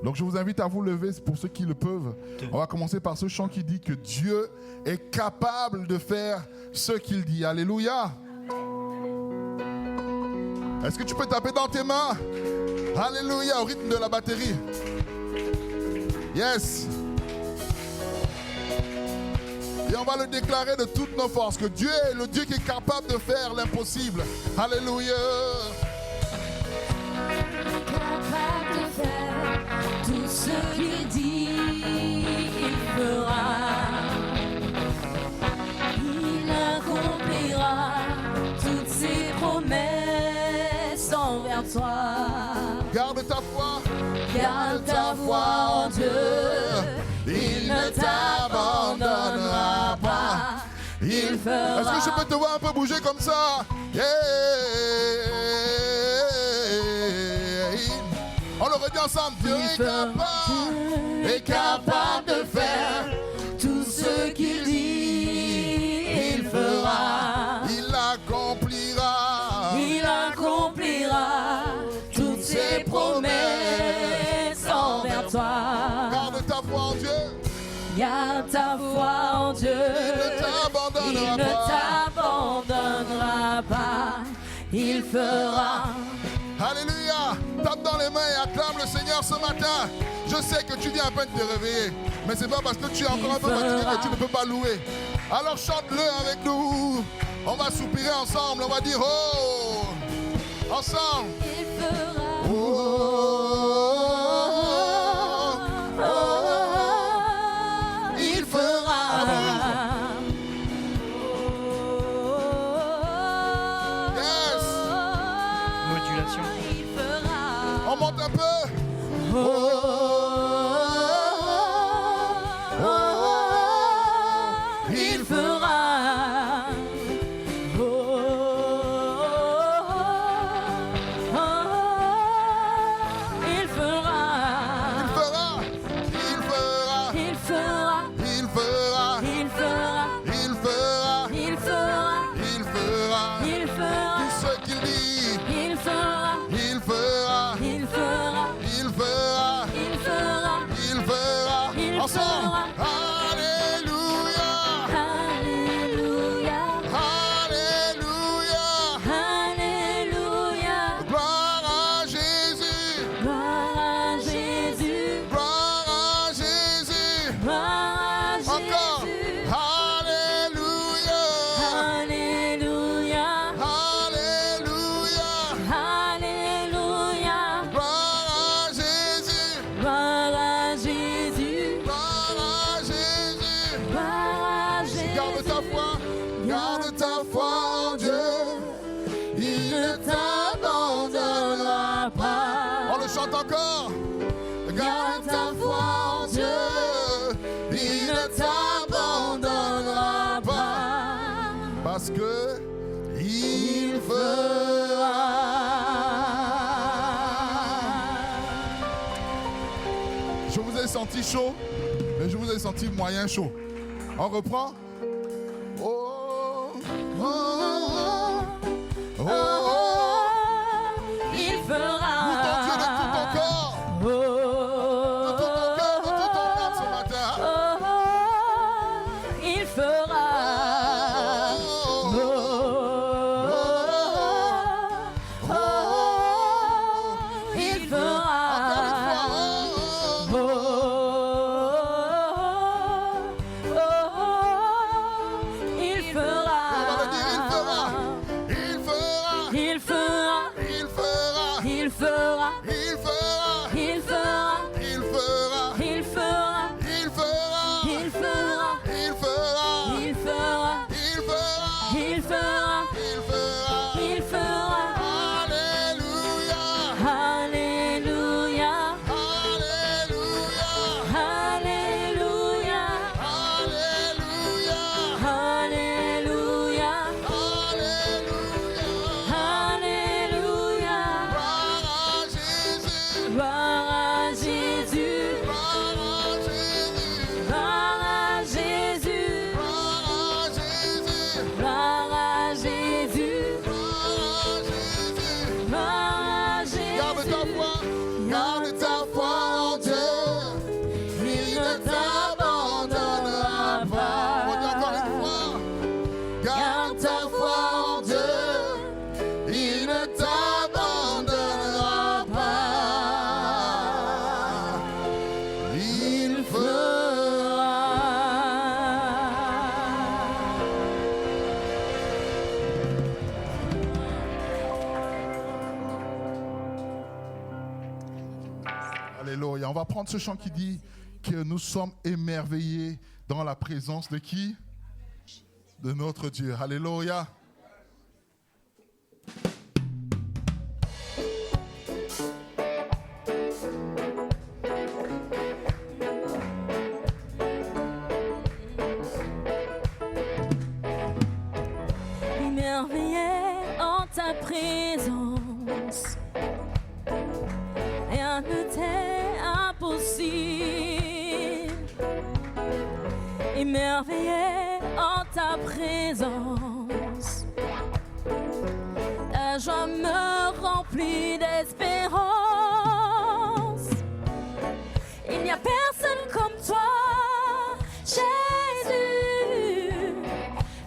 Donc je vous invite à vous lever pour ceux qui le peuvent. On va commencer par ce chant qui dit que Dieu est capable de faire ce qu'il dit. Alléluia. Est-ce que tu peux taper dans tes mains? Alléluia, au rythme de la batterie. Yes. Et on va le déclarer de toutes nos forces que Dieu est le Dieu qui est capable de faire l'impossible. Alléluia. Capable de faire tout ce qu'il dit, il fera. Il accomplira toutes ses promesses envers toi. Garde ta foi. Garde ta foi en Dieu. Il ne t'abandonnera pas. Il fera. Est-ce que je peux te voir un peu bouger comme ça? Yeah. On le redit ensemble. Dieu est capable de faire tout ce qu'il dit. Il fera. Il accomplira. Il accomplira toutes ses promesses envers toi. Garde ta foi en Dieu. Garde ta foi en Dieu. Il ne t'abandonnera pas. Il fera. Alléluia. Tape dans les mains et acclame le Seigneur ce matin. Je sais que tu viens à peine de te réveiller, mais c'est pas parce que tu es encore un peu fatigué que tu ne peux pas louer. Alors chante-le avec nous. On va soupirer ensemble. On va dire oh. Ensemble. Il fera. Oh. Oh. Il fera. Yes. Modulation. Il fera. On monte un peu. Oh. Il fera. Il fera. Il fera. Il fera. Il fera. Il fera. Il fera. Il fera. Il fera. Il fera. Tout ce qu'il dit. Il fera. Il fera. Il fera. Il fera. Il fera. Il fera. Il Ensemble. fera. Alléluia. Alléluia. Alléluia. Alléluia. Gloire à Jésus. Gloire à Jésus. Gloire à Jésus. Gloire à Encore. Jésus. Alléluia. Alléluia. Alléluia. Alléluia. Gloire à Jésus. Gloire à Jésus. Gloire à Jésus. Gloire à Jésus. Garde ta foi. Garde ta foi en Dieu. Il ne t'abandonnera pas. On le chante encore. Garde ta foi en Dieu. Il ne t'abandonnera pas. Parce que il fera. Je vous ai senti chaud, mais je vous ai senti moyen chaud. On reprend. Oh, oh, oh, oh, oh. Il fera. Loue ton Dieu de tout ton corps. Oh, De tout ton cœur, de tout ton âme ce matin. il fera. Oh, Il fera. Il fera. Alléluia. On va prendre ce chant qui dit que nous sommes émerveillés dans la présence de qui? De notre Dieu. Alléluia. Émerveillé en ta présence, rien ne t'est impossible. Émerveillé en ta présence, ta joie me remplit d'espérance. Il n'y a personne comme toi, Jésus.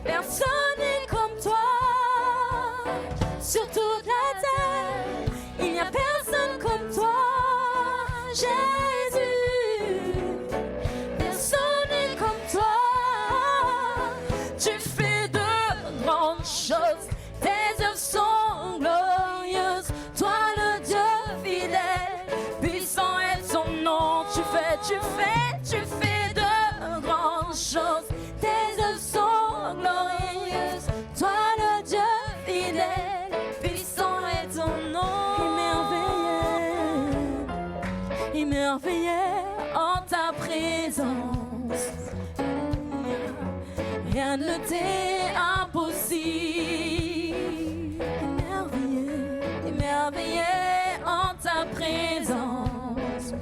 Personne n'est comme toi. Sur toute la terre, il n'y a personne comme toi, Jésus. Personne n'est comme toi. Tu fais de grandes choses, tes œuvres sont glorieuses. Toi le Dieu fidèle, puissant est son nom. Tu fais de grandes choses, tes œuvres sont glorieuses. Toi le Dieu fidèle, puissant est ton nom. Émerveillé en ta présence, rien ne t'est impossible. Émerveillé en ta présence,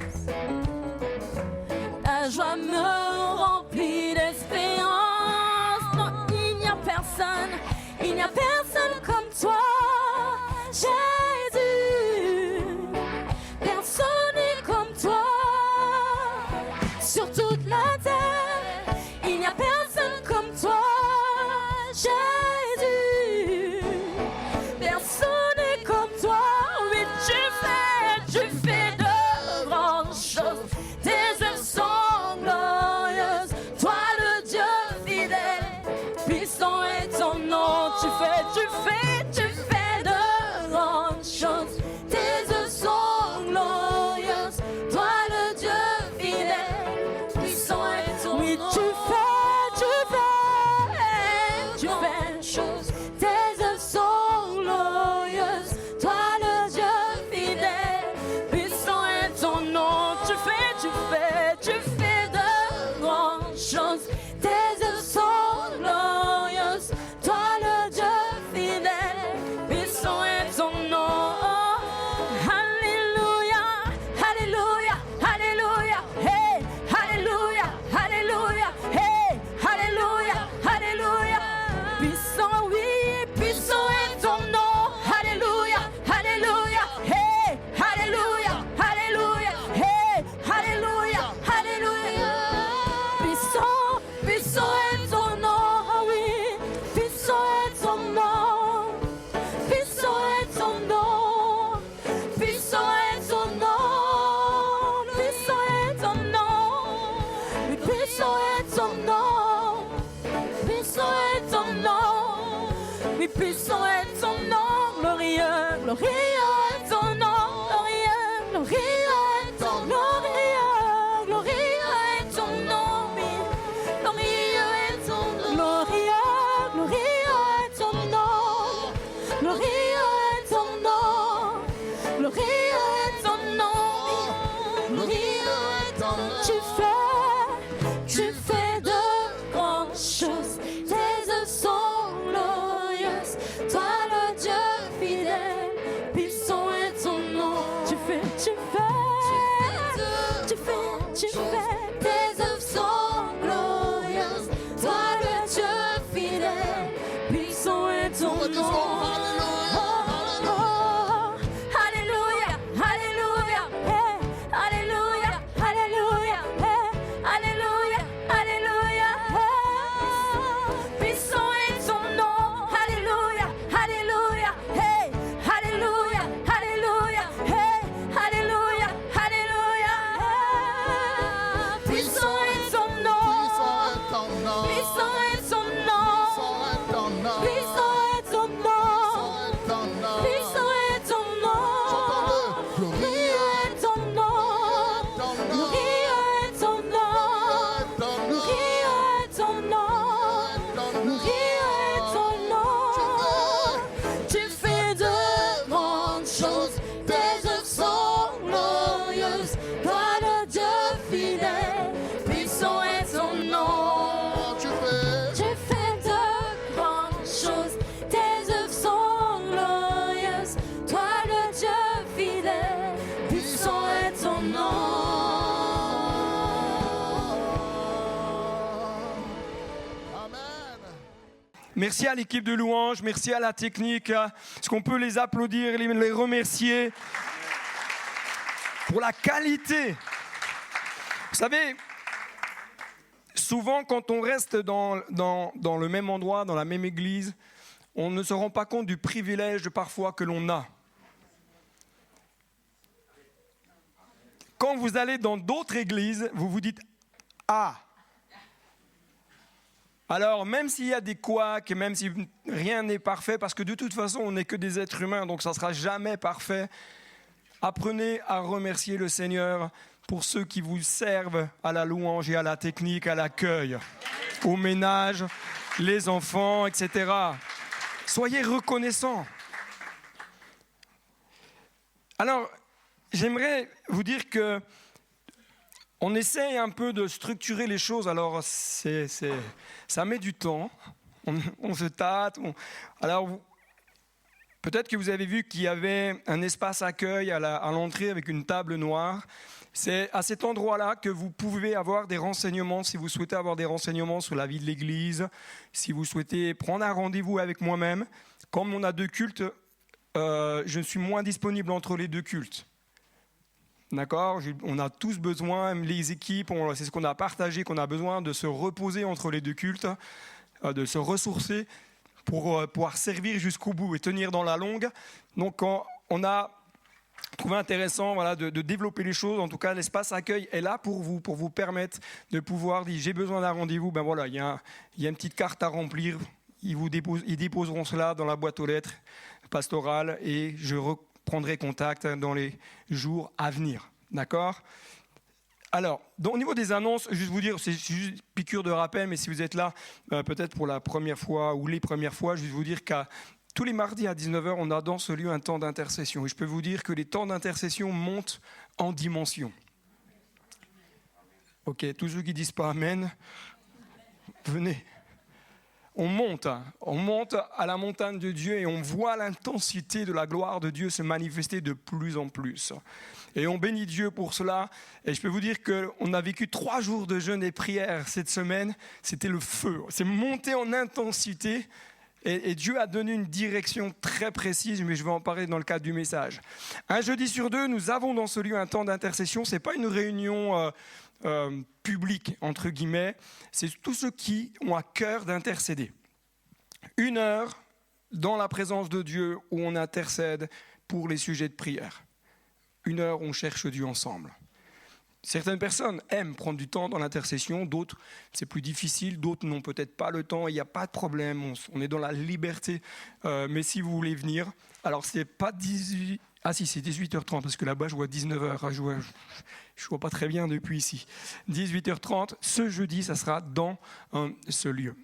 ta joie me remplit d'espérance. Non, il n'y a personne comme toi, Jésus. Personne n'est comme toi. Sur toute la terre, il n'y a personne comme toi, Jésus. Personne n'est comme toi. Oui, tu fais de grandes choses. Tes œuvres sont glorieuses. Toi le Dieu fidèle, puissant est ton nom. Tu fais de grandes choses. Tes œuvres sont glorieuses. Toi le Dieu fidèle, puissant est ton nom. Oui, tu fais choses. Tes œuvres sont glorieuses. Toi le Dieu fidèle, puissant est ton nom. Tu fais de grandes choses. Tes œuvres sont glorieuses. Toi le Dieu fidèle, puissant est ton nom. Alléluia, alléluia, alléluia, hey, alléluia, alléluia, hey, alléluia, alléluia. Puissant, oui, puissant est ton nom. Alléluia, alléluia, hey, alléluia, alléluia, hey, alléluia, alléluia. Puissant est ton nom, oui, puissant est ton nom, puissant est ton nom, puissant est ton nom, puissant est ton nom, oui, puissant est ton nom, puissant est ton nom, oui, puissant est ton nom, glorieux, glorieux est ton nom, glorieux, glorieux est ton nom, glorieux est ton nom, oui, glorieux est ton nom, glorieux est ton nom, glorieux est ton nom, glorieux est ton nom, glorieux est ton nom. Tu fais de grandes choses, tes œuvres sont glorieuses. Toi le Dieu fidèle, puissant est ton nom. Tu fais, tes œuvres sont glorieuses. Toi le Dieu fidèle, puissant est ton nom. Alléluia, alléluia, hey, alléluia, alléluia, hey, alléluia, alléluia, hey. Puissant est ton nom. Alléluia, alléluia, hey, alléluia, alléluia, hey, alléluia, alléluia, hey. fidèle, puissant est ton nom. Tu fais. Tu fais de grandes choses, tes œuvres sont glorieuses. Toi le Dieu fidèle, puissant est ton nom. Amen. Merci à l'équipe de louange, merci à la technique. Est-ce qu'on peut les applaudir, les remercier pour la qualité? Vous savez, souvent quand on reste dans le même endroit, dans la même église, on ne se rend pas compte du privilège parfois que l'on a. Quand vous allez dans d'autres églises, vous vous dites « Ah !» Alors, même s'il y a des couacs, même si rien n'est parfait, parce que de toute façon, on n'est que des êtres humains, donc ça ne sera jamais parfait, apprenez à remercier le Seigneur pour ceux qui vous servent à la louange et à la technique, à l'accueil, au ménage, les enfants, etc. Soyez reconnaissants. Alors, j'aimerais vous dire que on essaye un peu de structurer les choses, alors ça met du temps, on se tâte. Alors, peut-être que vous avez vu qu'il y avait un espace accueil à l'entrée avec une table noire. C'est à cet endroit-là que vous pouvez avoir des renseignements, si vous souhaitez avoir des renseignements sur la vie de l'Église, si vous souhaitez prendre un rendez-vous avec moi-même. Comme on a 2 cultes, je suis moins disponible entre les 2 cultes. D'accord ? On a tous besoin, les équipes, c'est ce qu'on a partagé, qu'on a besoin de se reposer entre les 2 cultes, de se ressourcer pour pouvoir servir jusqu'au bout et tenir dans la longue. Donc on a trouvé intéressant de développer les choses. En tout cas, l'espace accueil est là pour vous permettre de pouvoir dire j'ai besoin d'un rendez-vous. Ben voilà, il y a une petite carte à remplir. Ils déposeront cela dans la boîte aux lettres pastorale et je reprendrai contact dans les jours à venir. D'accord ? Alors, au niveau des annonces, juste vous dire, c'est juste une piqûre de rappel, mais si vous êtes là, peut-être pour la première fois ou les premières fois, juste vous dire qu'à tous les mardis à 19h, on a dans ce lieu un temps d'intercession. Et je peux vous dire que les temps d'intercession montent en dimension. Ok, tous ceux qui disent pas Amen, venez. On monte à la montagne de Dieu et on voit l'intensité de la gloire de Dieu se manifester de plus en plus. Et on bénit Dieu pour cela. Et je peux vous dire qu'on a vécu 3 jours de jeûne et prière cette semaine. C'était le feu. C'est monté en intensité. Et Dieu a donné une direction très précise, mais je vais en parler dans le cadre du message. Un jeudi sur 2, nous avons dans ce lieu un temps d'intercession. Ce n'est pas une réunion publique, entre guillemets. C'est tous ceux qui ont à cœur d'intercéder. 1 heure dans la présence de Dieu où on intercède pour les sujets de prière. 1 heure, on cherche Dieu ensemble. Certaines personnes aiment prendre du temps dans l'intercession, d'autres, c'est plus difficile, d'autres n'ont peut-être pas le temps, il n'y a pas de problème, on est dans la liberté. Mais si vous voulez venir, alors c'est pas 18... Ah si, c'est 18h30, parce que là-bas, je vois 19h. Je vois pas très bien depuis ici. 18h30, ce jeudi, ça sera dans ce lieu.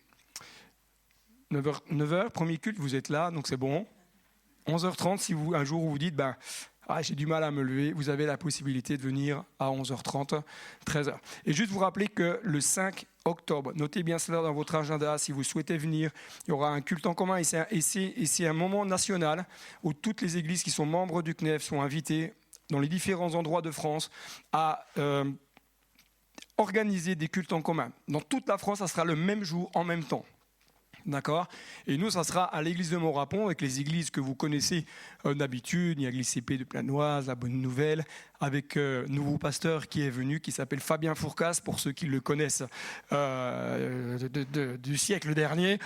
9h, premier culte, vous êtes là, donc c'est bon. 11h30, si un jour vous dites, j'ai du mal à me lever, vous avez la possibilité de venir à 11h30, 13h. Et juste vous rappeler que le 5 octobre, notez bien cela dans votre agenda, si vous souhaitez venir, il y aura un culte en commun et c'est un moment national où toutes les églises qui sont membres du CNEF sont invitées dans les différents endroits de France à organiser des cultes en commun. Dans toute la France, ça sera le même jour, en même temps. D'accord ? Et nous, ça sera à l'église de Montrapon, avec les églises que vous connaissez d'habitude. Il y a l'église CP de Planoise, la Bonne Nouvelle, avec un nouveau pasteur qui est venu, qui s'appelle Fabien Fourcas, pour ceux qui le connaissent du siècle dernier,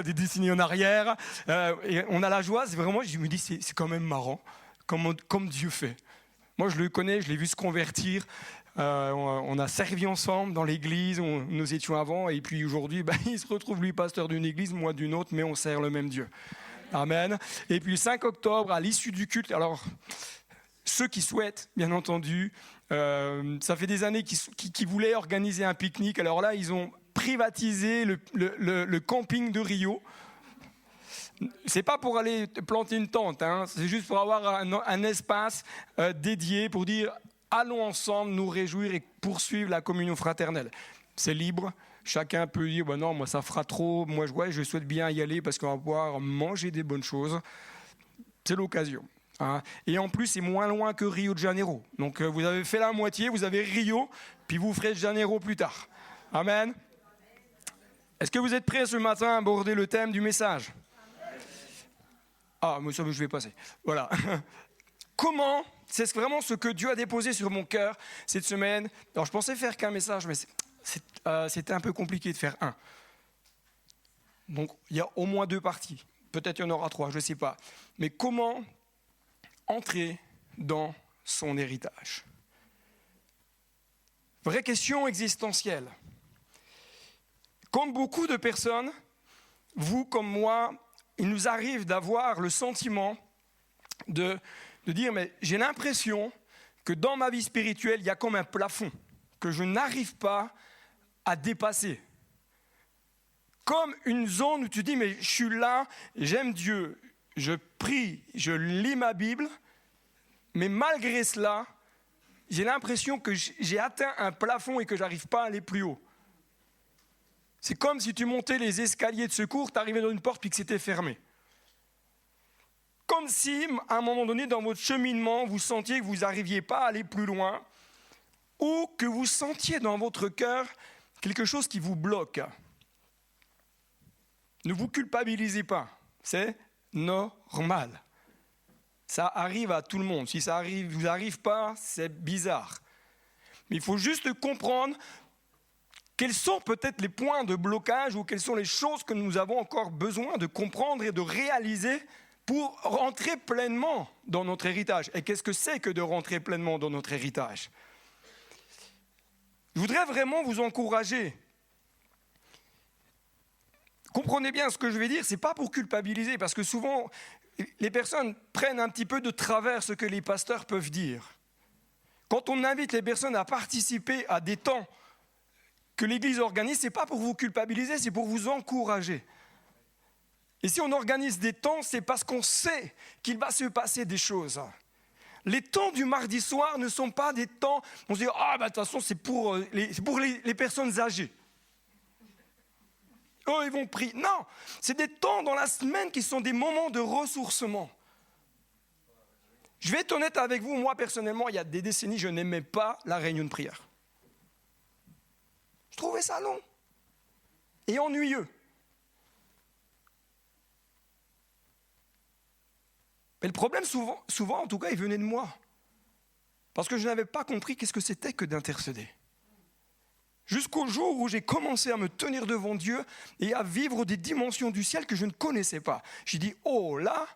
des décennies en arrière. Et on a la joie, c'est vraiment, je me dis, c'est quand même marrant, comme Dieu fait. Moi, je le connais, je l'ai vu se convertir. On a servi ensemble dans l'église où nous étions avant, et puis aujourd'hui, il se retrouve lui pasteur d'une église, moi d'une autre, mais on sert le même Dieu. Amen. Et puis le 5 octobre, à l'issue du culte, alors ceux qui souhaitent, bien entendu, ça fait des années qu'ils voulaient organiser un pique-nique, alors là, ils ont privatisé le camping de Rio. C'est pas pour aller planter une tente, hein, c'est juste pour avoir un espace dédié pour dire allons ensemble nous réjouir et poursuivre la communion fraternelle. C'est libre. Chacun peut dire, bah non, moi ça fera trop, moi je souhaite bien y aller parce qu'on va pouvoir manger des bonnes choses. C'est l'occasion. Hein. Et en plus, c'est moins loin que Rio de Janeiro. Donc vous avez fait la moitié, vous avez Rio, puis vous ferez Janeiro plus tard. Amen. Est-ce que vous êtes prêts ce matin à aborder le thème du message? Ah, mais ça, je vais passer. Voilà. Comment, c'est vraiment ce que Dieu a déposé sur mon cœur cette semaine. Alors je pensais faire qu'un message, mais c'était un peu compliqué de faire un. Donc, il y a au moins 2 parties. Peut-être il y en aura 3, je ne sais pas. Mais comment entrer dans son héritage? Vraie question existentielle. Comme beaucoup de personnes, vous comme moi, il nous arrive d'avoir le sentiment de dire, mais j'ai l'impression que dans ma vie spirituelle, il y a comme un plafond que je n'arrive pas à dépasser. Comme une zone où tu dis, mais je suis là, j'aime Dieu, je prie, je lis ma Bible, mais malgré cela, j'ai l'impression que j'ai atteint un plafond et que je n'arrive pas à aller plus haut. C'est comme si tu montais les escaliers de secours, tu arrivais dans une porte puis que c'était fermé. Comme si, à un moment donné, dans votre cheminement, vous sentiez que vous n'arriviez pas à aller plus loin ou que vous sentiez dans votre cœur quelque chose qui vous bloque. Ne vous culpabilisez pas, c'est normal. Ça arrive à tout le monde. Si ça ne vous arrive pas, c'est bizarre. Mais il faut juste comprendre quels sont peut-être les points de blocage ou quelles sont les choses que nous avons encore besoin de comprendre et de réaliser pour rentrer pleinement dans notre héritage. Et qu'est-ce que c'est que de rentrer pleinement dans notre héritage? Je voudrais vraiment vous encourager. Comprenez bien ce que je vais dire, ce n'est pas pour culpabiliser, parce que souvent, les personnes prennent un petit peu de travers ce que les pasteurs peuvent dire. Quand on invite les personnes à participer à des temps que l'Église organise, ce n'est pas pour vous culpabiliser, c'est pour vous encourager. Et si on organise des temps, c'est parce qu'on sait qu'il va se passer des choses. Les temps du mardi soir ne sont pas des temps, on se dit, ah, de toute façon, c'est pour les personnes âgées. Oh, ils vont prier. Non, c'est des temps dans la semaine qui sont des moments de ressourcement. Je vais être honnête avec vous, moi personnellement, il y a des décennies, je n'aimais pas la réunion de prière. Je trouvais ça long et ennuyeux. Mais le problème, souvent, en tout cas, il venait de moi. Parce que je n'avais pas compris qu'est-ce que c'était que d'intercéder. Jusqu'au jour où j'ai commencé à me tenir devant Dieu et à vivre des dimensions du ciel que je ne connaissais pas. J'ai dit, oh là,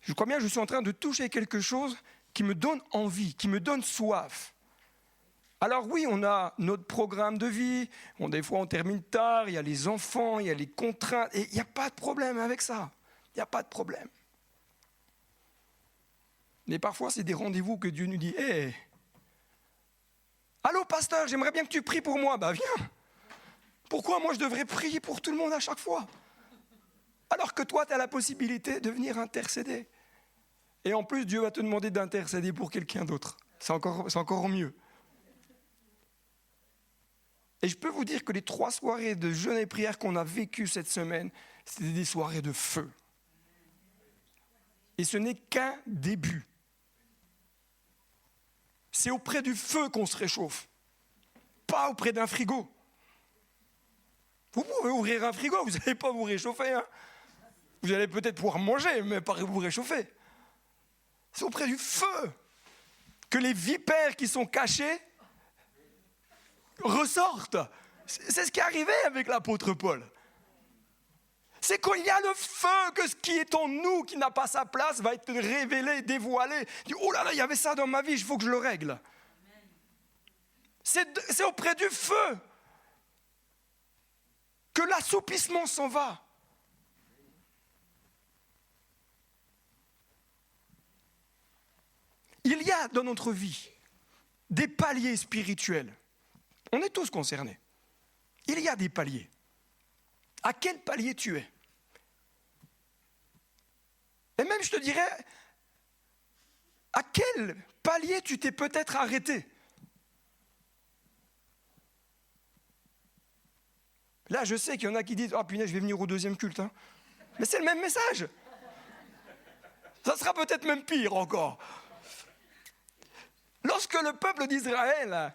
je crois bien que je suis en train de toucher quelque chose qui me donne envie, qui me donne soif. Alors oui, on a notre programme de vie, des fois on termine tard, il y a les enfants, il y a les contraintes, et il n'y a pas de problème avec ça. Il n'y a pas de problème. Mais parfois, c'est des rendez-vous que Dieu nous dit, hé, allô pasteur, j'aimerais bien que tu pries pour moi. Bah viens. Pourquoi moi je devrais prier pour tout le monde à chaque fois? Alors que toi, tu as la possibilité de venir intercéder. Et en plus, Dieu va te demander d'intercéder pour quelqu'un d'autre. C'est encore mieux. Et je peux vous dire que les 3 soirées de jeûne et prière qu'on a vécues cette semaine, c'était des soirées de feu. Et ce n'est qu'un début. C'est auprès du feu qu'on se réchauffe, pas auprès d'un frigo. Vous pouvez ouvrir un frigo, vous n'allez pas vous réchauffer. Hein. Vous allez peut-être pouvoir manger, mais pas vous réchauffer. C'est auprès du feu que les vipères qui sont cachées ressortent. C'est ce qui est arrivé avec l'apôtre Paul. C'est quand il y a le feu que ce qui est en nous, qui n'a pas sa place, va être révélé, dévoilé. Il dit, oh là là, il y avait ça dans ma vie, il faut que je le règle. C'est auprès du feu que l'assoupissement s'en va. Il y a dans notre vie des paliers spirituels. On est tous concernés. Il y a des paliers. À quel palier tu es? Et même, je te dirais, À quel palier tu t'es peut-être arrêté? Là, je sais qu'il y en a qui disent « Ah, punaise, je vais venir au deuxième culte. Hein. » Mais c'est le même message. Ça sera peut-être même pire encore. Lorsque le peuple d'Israël,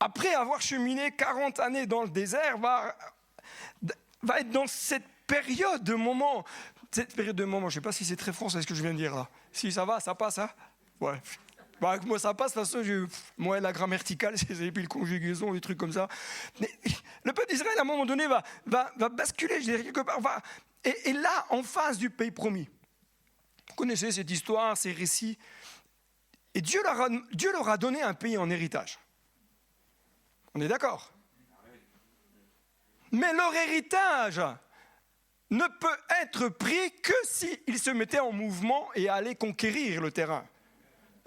après avoir cheminé 40 années dans le désert, va être dans cette période de moment. Cette période de moment, je ne sais pas si c'est très français ce que je viens de dire là. Si ça va, ça passe, hein? Ouais. Bah, moi, ça passe, de toute façon, moi, la grammaire verticale, et puis le conjugaison, des trucs comme ça. Mais le peuple d'Israël, à un moment donné, va basculer, je dirais, quelque part. Et là, en face du pays promis. Vous connaissez cette histoire, ces récits. Et Dieu leur a donné un pays en héritage. On est d'accord? Mais leur héritage ne peut être pris que s'ils se mettaient en mouvement et allaient conquérir le terrain.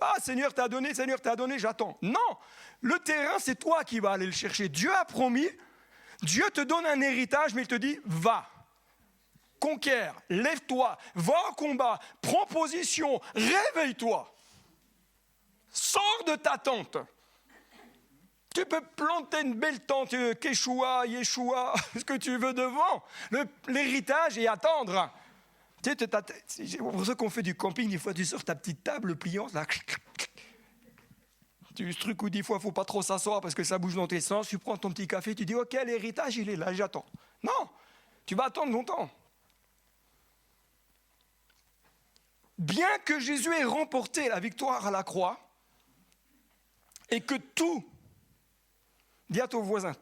Ah, Seigneur t'a donné, j'attends. Non, le terrain, c'est toi qui vas aller le chercher. Dieu a promis, Dieu te donne un héritage, mais il te dit, va, conquiert, lève-toi, va au combat, prends position, réveille-toi. Sors de ta tente. Tu peux planter une belle tente, Kéchoua, Yeshua, ce que tu veux devant, l'héritage et attendre. Tu sais, pour ceux qui ont fait du camping, des fois tu sors ta petite table pliante, là. Tu as ce truc où des fois il ne faut pas trop s'asseoir parce que ça bouge dans tes sens, tu prends ton petit café, tu dis ok, l'héritage il est là, j'attends. Non, tu vas attendre longtemps. Bien que Jésus ait remporté la victoire à la croix et que tout, dis à ton voisin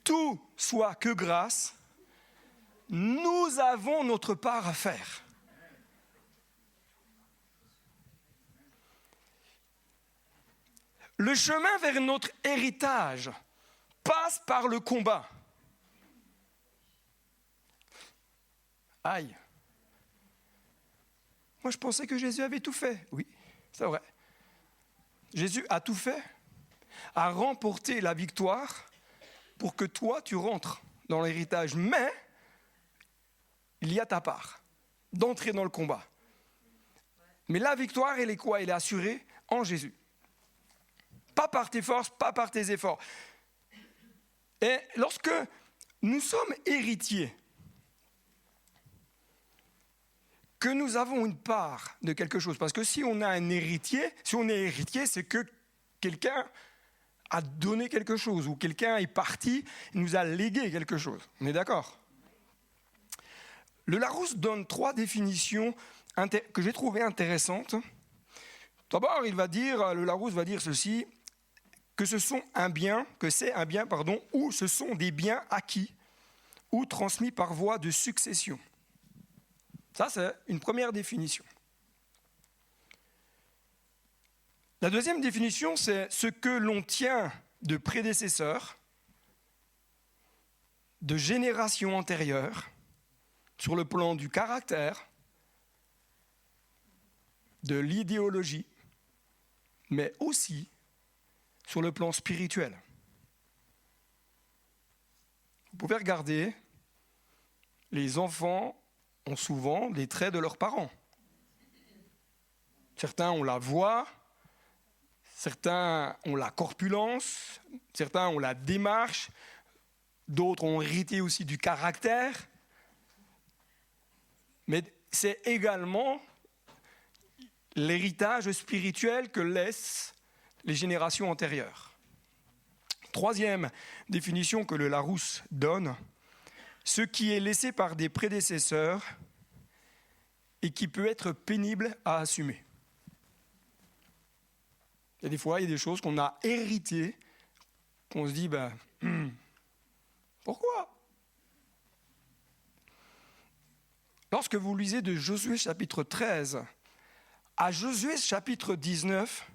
tout soit que grâce, nous avons notre part à faire. Le chemin vers notre héritage passe par le combat. Aïe. Moi, je pensais que Jésus avait tout fait. Oui, c'est vrai. Jésus a tout fait, a remporté la victoire pour que toi, tu rentres dans l'héritage. Mais il y a ta part d'entrer dans le combat. Mais la victoire, elle est quoi? Elle est assurée en Jésus. Pas par tes forces, pas par tes efforts. Et lorsque nous sommes héritiers, que nous avons une part de quelque chose, parce que si on a un héritier, c'est que quelqu'un a donné quelque chose, ou quelqu'un est parti, il nous a légué quelque chose. On est d'accord? Le Larousse donne 3 définitions que j'ai trouvées intéressantes. D'abord, le Larousse va dire ceci, que c'est un bien, ou ce sont des biens acquis ou transmis par voie de succession. Ça, c'est une première définition. La deuxième définition, c'est ce que l'on tient de prédécesseurs, de générations antérieures, sur le plan du caractère, de l'idéologie, mais aussi sur le plan spirituel. Vous pouvez regarder, les enfants ont souvent les traits de leurs parents. Certains ont la voix, certains ont la corpulence, certains ont la démarche, d'autres ont hérité aussi du caractère. Mais c'est également l'héritage spirituel que laissent les générations antérieures. Troisième définition que le Larousse donne, ce qui est laissé par des prédécesseurs et qui peut être pénible à assumer. Il y a des fois, il y a des choses qu'on a héritées, qu'on se dit, pourquoi? Lorsque vous lisez de Josué chapitre 13 à Josué chapitre 19,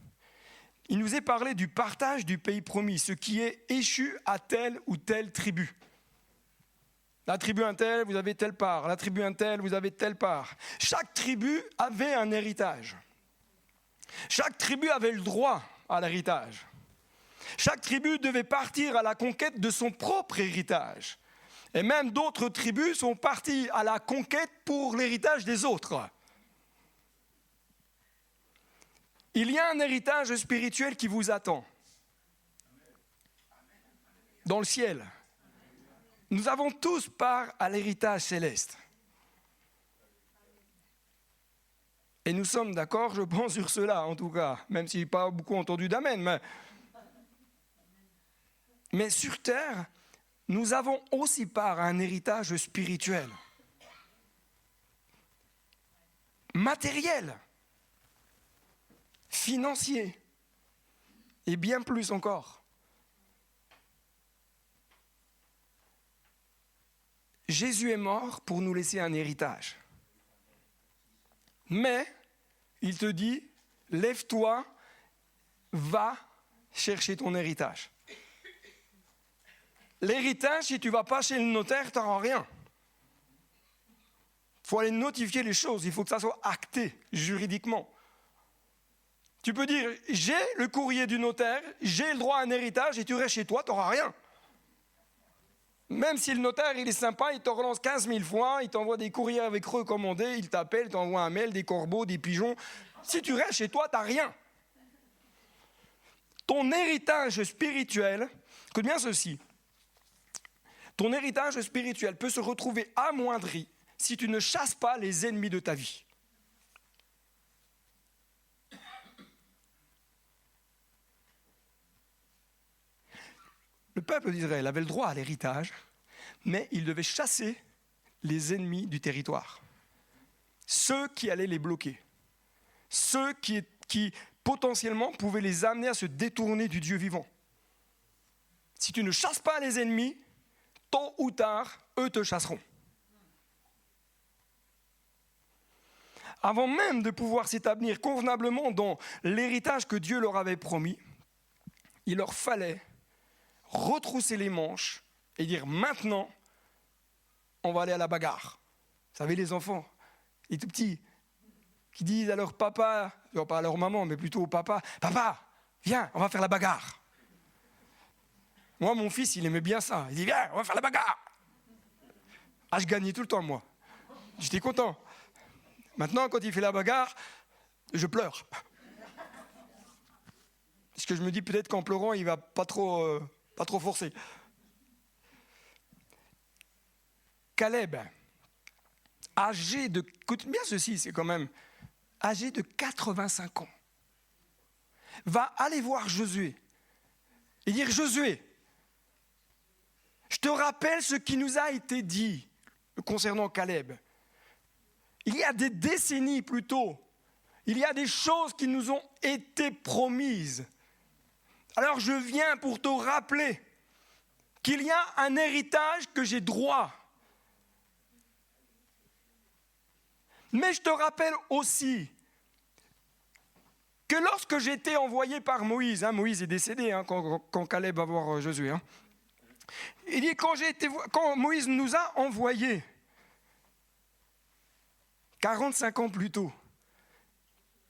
il nous est parlé du partage du pays promis, ce qui est échu à telle ou telle tribu. La tribu un tel, vous avez telle part. La tribu un tel, vous avez telle part. Chaque tribu avait un héritage. Chaque tribu avait le droit à l'héritage. Chaque tribu devait partir à la conquête de son propre héritage. Et même d'autres tribus sont parties à la conquête pour l'héritage des autres. Il y a un héritage spirituel qui vous attend. Dans le ciel. Nous avons tous part à l'héritage céleste. Et nous sommes d'accord, je pense, sur cela, en tout cas. Même si je n'ai pas beaucoup entendu d'amen. Mais sur terre, nous avons aussi part à un héritage spirituel. Matériel. Financier. Et bien plus encore. Jésus est mort pour nous laisser un héritage. Mais, il te dit, lève-toi, va chercher ton héritage. L'héritage, si tu ne vas pas chez le notaire, tu n'auras rien. Il faut aller notifier les choses, il faut que ça soit acté juridiquement. Tu peux dire, j'ai le courrier du notaire, j'ai le droit à un héritage, et tu restes chez toi, tu n'auras rien. Même si le notaire, il est sympa, il te relance 15 000 fois, il t'envoie des courriers avec recommandés, il t'appelle, il t'envoie un mail, des corbeaux, des pigeons. Si tu restes chez toi, tu n'as rien. Ton héritage spirituel, écoute bien ceci, ton héritage spirituel peut se retrouver amoindri si tu ne chasses pas les ennemis de ta vie. Le peuple d'Israël avait le droit à l'héritage, mais il devait chasser les ennemis du territoire. Ceux qui allaient les bloquer. Ceux qui potentiellement pouvaient les amener à se détourner du Dieu vivant. Si tu ne chasses pas les ennemis, tôt ou tard, eux te chasseront. Avant même de pouvoir s'établir convenablement dans l'héritage que Dieu leur avait promis, il leur fallait retrousser les manches et dire maintenant, on va aller à la bagarre. Vous savez, les enfants, les tout petits, qui disent à leur papa, non pas à leur maman, mais plutôt au papa, papa, viens, on va faire la bagarre. Moi, mon fils, il aimait bien ça. Il dit, viens, on va faire la bagarre. Ah, je gagnais tout le temps, moi. J'étais content. Maintenant, quand il fait la bagarre, je pleure. Parce que je me dis peut-être qu'en pleurant, il va pas trop forcer. Caleb, âgé de, écoute bien ceci, c'est quand même, âgé de 85 ans, va aller voir Josué et dire, Josué, je te rappelle ce qui nous a été dit concernant Caleb. Il y a des décennies plus tôt, il y a des choses qui nous ont été promises. Alors je viens pour te rappeler qu'il y a un héritage que j'ai droit. Mais je te rappelle aussi que lorsque j'étais envoyé par Moïse, Moïse est décédé quand Caleb va voir Josué, il dit quand Moïse nous a envoyés, 45 ans plus tôt,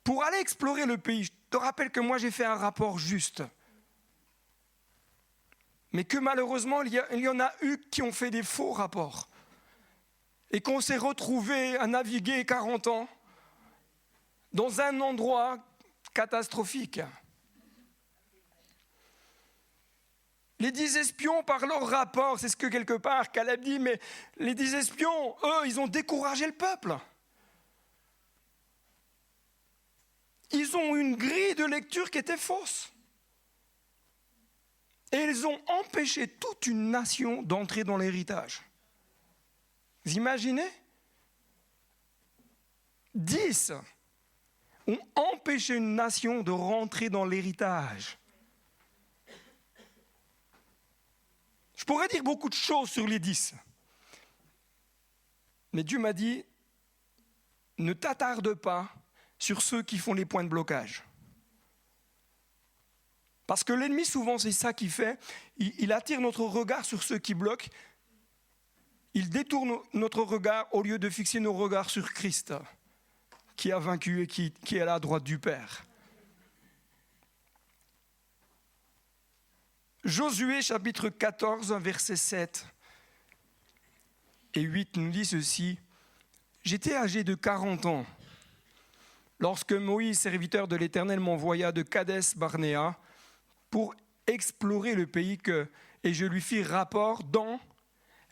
pour aller explorer le pays, je te rappelle que moi j'ai fait un rapport juste. Mais que malheureusement, il y en a eu qui ont fait des faux rapports. Et qu'on s'est retrouvés à naviguer 40 ans dans un endroit catastrophique. Les 10 espions, par leur rapport, c'est ce que quelque part Caleb dit, mais les 10 espions, eux, ils ont découragé le peuple. Ils ont une grille de lecture qui était fausse. Et ils ont empêché toute une nation d'entrer dans l'héritage. Vous imaginez ? 10 ont empêché une nation de rentrer dans l'héritage. Je pourrais dire beaucoup de choses sur les 10. Mais Dieu m'a dit, ne t'attarde pas sur ceux qui font les points de blocage. Parce que l'ennemi, souvent, c'est ça qu'il fait. Il attire notre regard sur ceux qui bloquent. Il détourne notre regard au lieu de fixer nos regards sur Christ, qui a vaincu et qui est à la droite du Père. Josué, chapitre 14, versets 7 et 8, nous dit ceci. « J'étais âgé de 40 ans lorsque Moïse, serviteur de l'Éternel, m'envoya de Kadès Barnéa pour explorer le pays et je lui fis rapport dans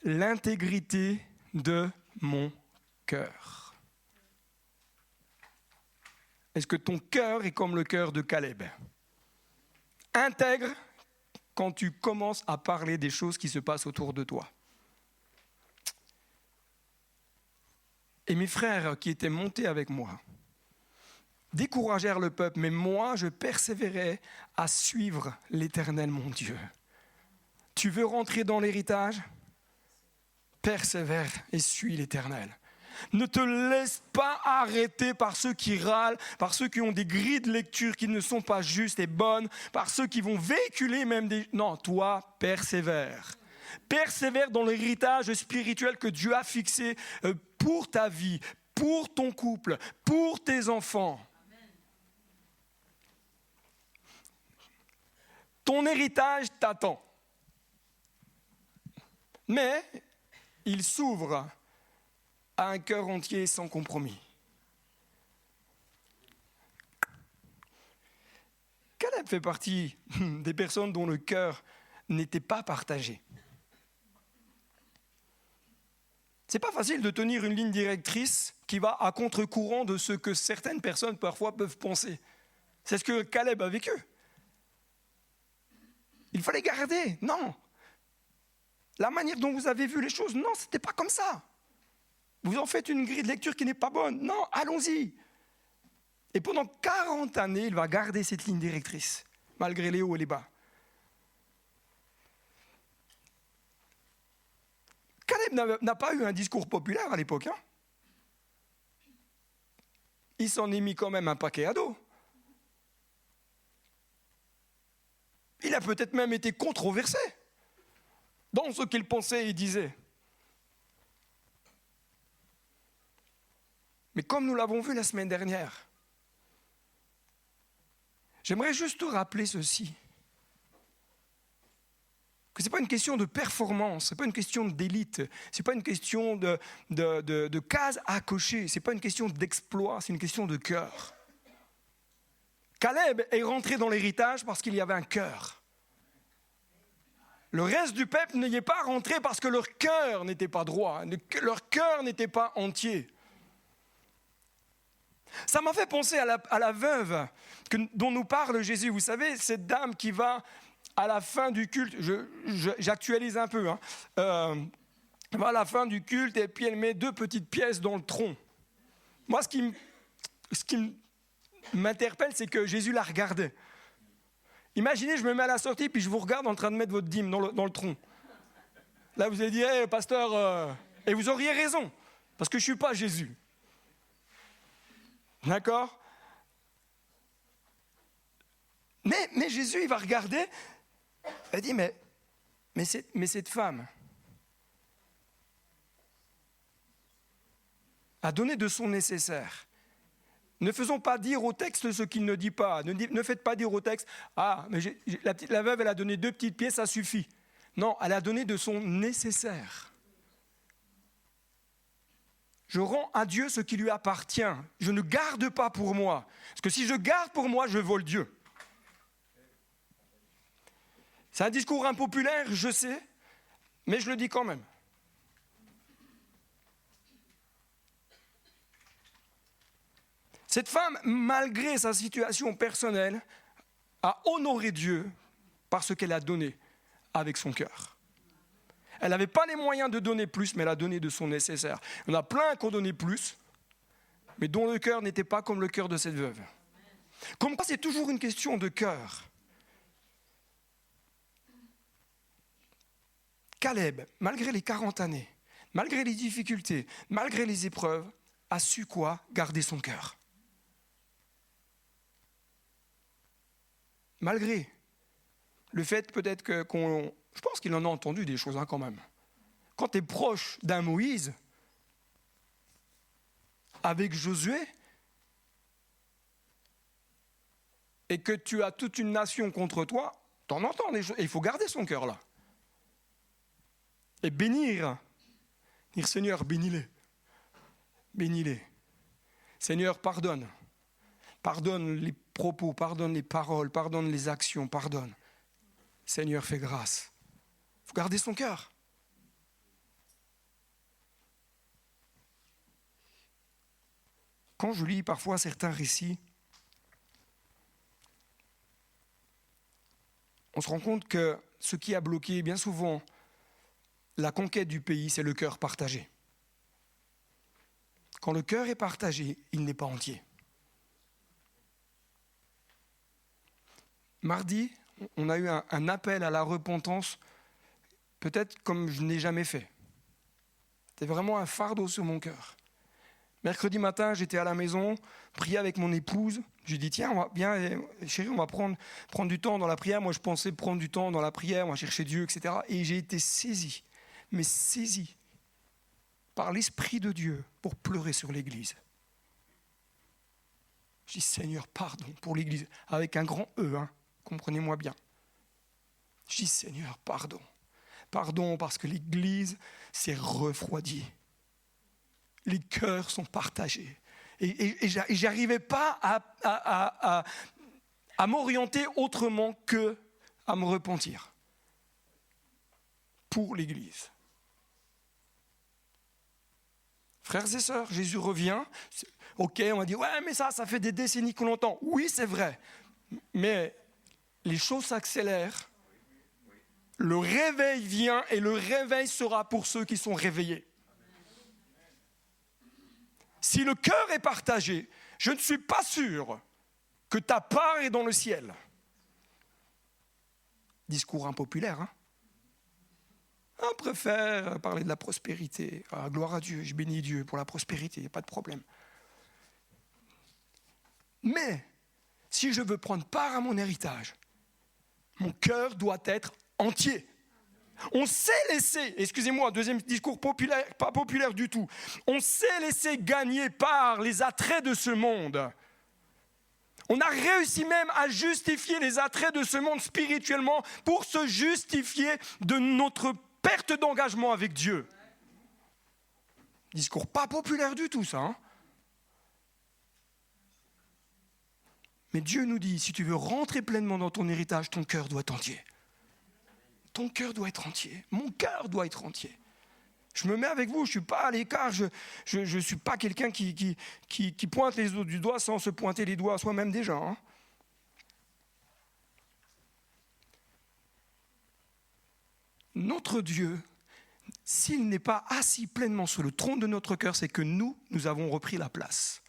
l'intégrité de mon cœur. Est-ce que ton cœur est comme le cœur de Caleb? Intègre quand tu commences à parler des choses qui se passent autour de toi. Et mes frères qui étaient montés avec moi découragèrent le peuple, mais moi je persévérais à suivre l'Éternel mon Dieu. Tu veux rentrer dans l'héritage? Persévère et suis l'Éternel. Ne te laisse pas arrêter par ceux qui râlent, par ceux qui ont des grilles de lecture qui ne sont pas justes et bonnes, par ceux qui vont véhiculer même des... Non, toi, persévère. Persévère dans l'héritage spirituel que Dieu a fixé pour ta vie, pour ton couple, pour tes enfants. Ton héritage t'attend. Mais il s'ouvre à un cœur entier sans compromis. Caleb fait partie des personnes dont le cœur n'était pas partagé. C'est pas facile de tenir une ligne directrice qui va à contre-courant de ce que certaines personnes parfois peuvent penser. C'est ce que Caleb a vécu. Il fallait garder. Non. La manière dont vous avez vu les choses, non, ce n'était pas comme ça. Vous en faites une grille de lecture qui n'est pas bonne. Non, allons-y. Et pendant 40 années, il va garder cette ligne directrice, malgré les hauts et les bas. Caleb n'a pas eu un discours populaire à l'époque. Hein. Il s'en est mis quand même un paquet à dos. Il a peut-être même été controversé dans ce qu'il pensait et disait. Mais comme nous l'avons vu la semaine dernière, j'aimerais juste te rappeler ceci. Que ce n'est pas une question de performance, ce n'est pas une question d'élite, ce n'est pas une question de cases à cocher, ce n'est pas une question d'exploit, c'est une question de cœur. Caleb est rentré dans l'héritage parce qu'il y avait un cœur. Le reste du peuple n'y est pas rentré parce que leur cœur n'était pas droit, leur cœur n'était pas entier. Ça m'a fait penser à la veuve dont nous parle Jésus. Vous savez, cette dame qui va à la fin du culte, j'actualise un peu, elle va à la fin du culte et puis elle met 2 petites pièces dans le tronc. Moi, ce qui m'interpelle, c'est que Jésus la regardait. Imaginez, je me mets à la sortie puis je vous regarde en train de mettre votre dîme dans le tronc. Là, vous allez dire, hey, pasteur, et vous auriez raison, parce que je ne suis pas Jésus. D'accord? Mais Jésus, il va regarder, il dit, mais cette femme a donné de son nécessaire. Ne faisons pas dire au texte ce qu'il ne dit pas. Ne faites pas dire au texte, mais la veuve, elle a donné 2 petites pièces, ça suffit. Non, elle a donné de son nécessaire. Je rends à Dieu ce qui lui appartient. Je ne garde pas pour moi. Parce que si je garde pour moi, je vole Dieu. C'est un discours impopulaire, je sais, mais je le dis quand même. Cette femme, malgré sa situation personnelle, a honoré Dieu par ce qu'elle a donné avec son cœur. Elle n'avait pas les moyens de donner plus, mais elle a donné de son nécessaire. Il y en a plein qui ont donné plus, mais dont le cœur n'était pas comme le cœur de cette veuve. Comme quoi, c'est toujours une question de cœur. Caleb, malgré les 40 années, malgré les difficultés, malgré les épreuves, a su quoi? Garder son cœur. Malgré le fait peut-être je pense qu'il en a entendu des choses quand même. Quand tu es proche d'un Moïse, avec Josué, et que tu as toute une nation contre toi, tu en entends des choses. Et il faut garder son cœur là. Et bénir. Dire Seigneur, bénis-les. Bénis-les. Seigneur, pardonne. Pardonne les propos, pardonne les paroles, pardonne les actions, pardonne. Seigneur, fais grâce. Il faut garder son cœur. Quand je lis parfois certains récits, on se rend compte que ce qui a bloqué bien souvent la conquête du pays, c'est le cœur partagé. Quand le cœur est partagé, il n'est pas entier. Mardi, on a eu un appel à la repentance, peut-être comme je n'ai jamais fait. C'était vraiment un fardeau sur mon cœur. Mercredi matin, j'étais à la maison, priais avec mon épouse. Je lui ai dit, tiens, viens, chérie, on va prendre du temps dans la prière. Moi, je pensais prendre du temps dans la prière, on va chercher Dieu, etc. Et j'ai été saisi par l'Esprit de Dieu pour pleurer sur l'Église. Je dis, Seigneur, pardon pour l'Église, avec un grand E, comprenez-moi bien. Je dis, Seigneur, pardon. Pardon parce que l'Église s'est refroidie. Les cœurs sont partagés. Et je n'arrivais pas à m'orienter autrement que à me repentir pour l'Église. Frères et sœurs, Jésus revient. Ok, on va dire, ouais, mais ça fait des décennies qu'on l'entend. Oui, c'est vrai. Mais les choses s'accélèrent. Le réveil vient et le réveil sera pour ceux qui sont réveillés. Si le cœur est partagé, je ne suis pas sûr que ta part est dans le ciel. Discours impopulaire, On préfère parler de la prospérité. Ah, gloire à Dieu, je bénis Dieu pour la prospérité, il n'y a pas de problème. Mais, si je veux prendre part à mon héritage, mon cœur doit être entier. On s'est laissé, excusez-moi, deuxième discours populaire, pas populaire du tout, on s'est laissé gagner par les attraits de ce monde. On a réussi même à justifier les attraits de ce monde spirituellement pour se justifier de notre perte d'engagement avec Dieu. Discours pas populaire du tout, ça. Mais Dieu nous dit, si tu veux rentrer pleinement dans ton héritage, ton cœur doit être entier. Ton cœur doit être entier. Mon cœur doit être entier. Je me mets avec vous, je ne suis pas à l'écart, je ne suis pas quelqu'un qui pointe les autres du doigt sans se pointer les doigts à soi-même déjà. Notre Dieu, s'il n'est pas assis pleinement sur le trône de notre cœur, c'est que nous avons repris la place.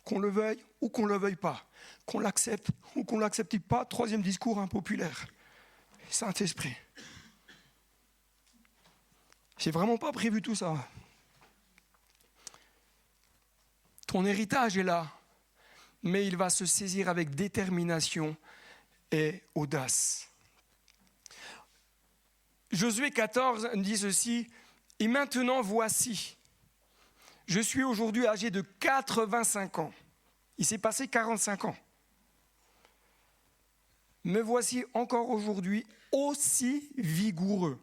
Qu'on le veuille ou qu'on ne le veuille pas, qu'on l'accepte ou qu'on ne l'accepte pas, troisième discours impopulaire. Saint-Esprit. J'ai vraiment pas prévu tout ça. Ton héritage est là, mais il va se saisir avec détermination et audace. Josué 14 dit ceci, « Et maintenant voici, je suis aujourd'hui âgé de 85 ans. » Il s'est passé 45 ans. « Me voici encore aujourd'hui aussi vigoureux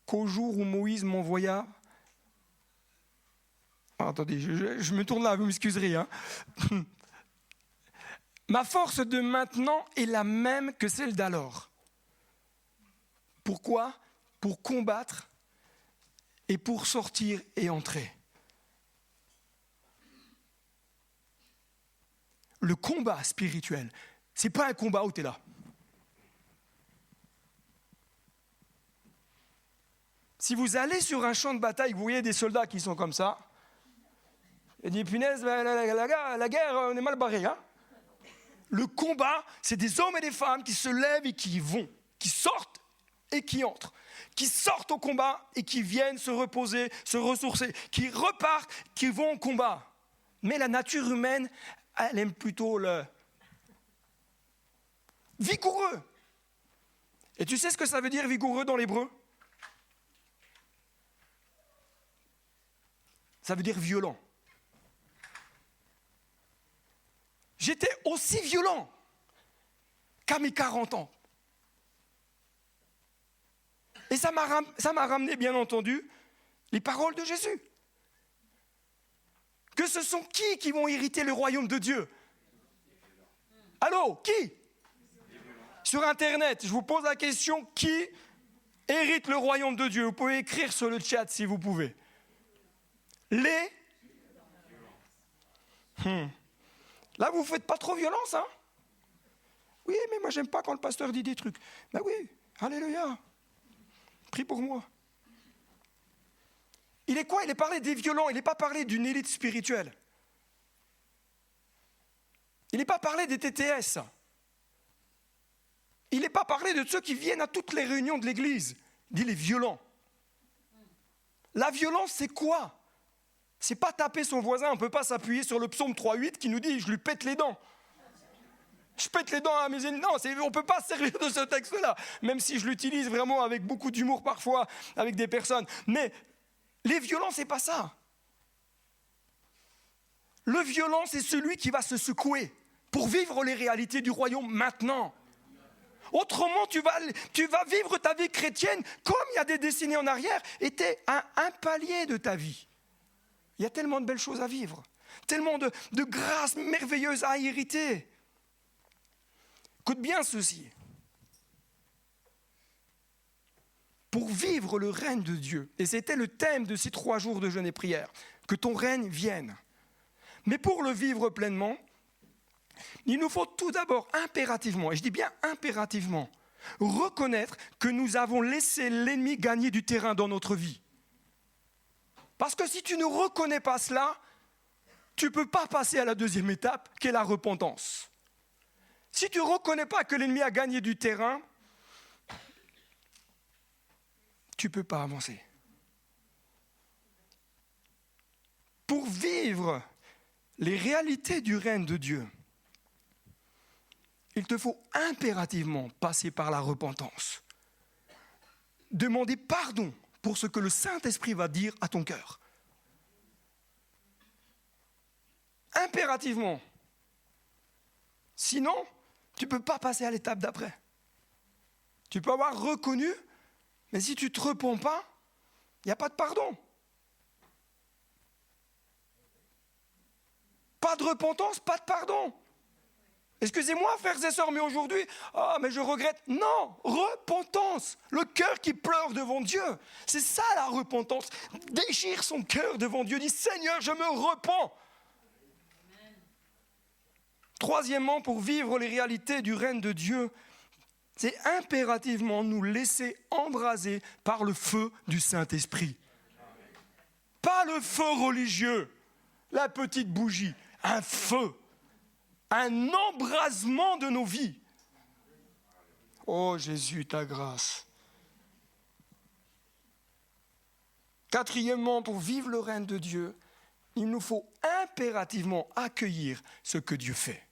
qu'au jour où Moïse m'envoya. » Attendez, je me tourne là, vous m'excuserez. Ma force de maintenant est la même que celle d'alors. Pourquoi ? Pour combattre et pour sortir et entrer. Le combat spirituel, ce n'est pas un combat où tu es là. Si vous allez sur un champ de bataille, vous voyez des soldats qui sont comme ça, et dit, punaise, la guerre, on est mal barré. Le combat, c'est des hommes et des femmes qui se lèvent et qui vont, qui sortent et qui entrent, qui sortent au combat et qui viennent se reposer, se ressourcer, qui repartent, qui vont au combat. Mais la nature humaine, elle aime plutôt le vigoureux. Et tu sais ce que ça veut dire vigoureux dans l'hébreu ? Ça veut dire violent. J'étais aussi violent qu'à mes 40 ans. Et ça m'a ramené, bien entendu, les paroles de Jésus. que ce sont qui vont hériter le royaume de Dieu? Allô, qui? Sur Internet, je vous pose la question, qui hérite le royaume de Dieu? Vous pouvez écrire sur le chat si vous pouvez. Les... Là, vous ne faites pas trop violence, hein? Oui, mais moi, j'aime pas quand le pasteur dit des trucs. Ben oui, alléluia. Prie pour moi. Il est quoi? Il est parlé des violents, il n'est pas parlé d'une élite spirituelle. Il n'est pas parlé des TTS. Il n'est pas parlé de ceux qui viennent à toutes les réunions de l'église. Il dit les violents. La violence, c'est quoi? C'est pas taper son voisin, on ne peut pas s'appuyer sur le psaume 3.8 qui nous dit « je lui pète les dents ». Je pète les dents à mes ennemis. Non, on ne peut pas se servir de ce texte-là, même si je l'utilise vraiment avec beaucoup d'humour parfois, avec des personnes. Mais les violents, ce n'est pas ça. Le violent, c'est celui qui va se secouer pour vivre les réalités du royaume maintenant. Autrement, tu vas vivre ta vie chrétienne comme il y a des décennies en arrière, était un palier de ta vie. Il y a tellement de belles choses à vivre, tellement de grâces merveilleuses à hériter. Écoute bien ceci. Pour vivre le règne de Dieu, et c'était le thème de ces 3 jours de jeûne et prière, que ton règne vienne. Mais pour le vivre pleinement, il nous faut tout d'abord impérativement, et je dis bien impérativement, reconnaître que nous avons laissé l'ennemi gagner du terrain dans notre vie. Parce que si tu ne reconnais pas cela, tu ne peux pas passer à la deuxième étape, qui est la repentance. Si tu ne reconnais pas que l'ennemi a gagné du terrain, tu ne peux pas avancer. Pour vivre les réalités du règne de Dieu, il te faut impérativement passer par la repentance. Demander pardon pour ce que le Saint-Esprit va dire à ton cœur. Impérativement. Sinon, tu ne peux pas passer à l'étape d'après. Tu peux avoir reconnu, mais si tu ne te repens pas, il n'y a pas de pardon. Pas de repentance, pas de pardon. Excusez-moi, frères et sœurs, mais aujourd'hui, mais je regrette. Non, repentance. Le cœur qui pleure devant Dieu. C'est ça la repentance. Déchire son cœur devant Dieu. Dit, Seigneur, je me repens. Amen. Troisièmement, pour vivre les réalités du règne de Dieu, c'est impérativement nous laisser embraser par le feu du Saint-Esprit. Pas le feu religieux, la petite bougie, un feu. Un embrasement de nos vies. Oh Jésus, ta grâce. Quatrièmement, pour vivre le règne de Dieu, il nous faut impérativement accueillir ce que Dieu fait.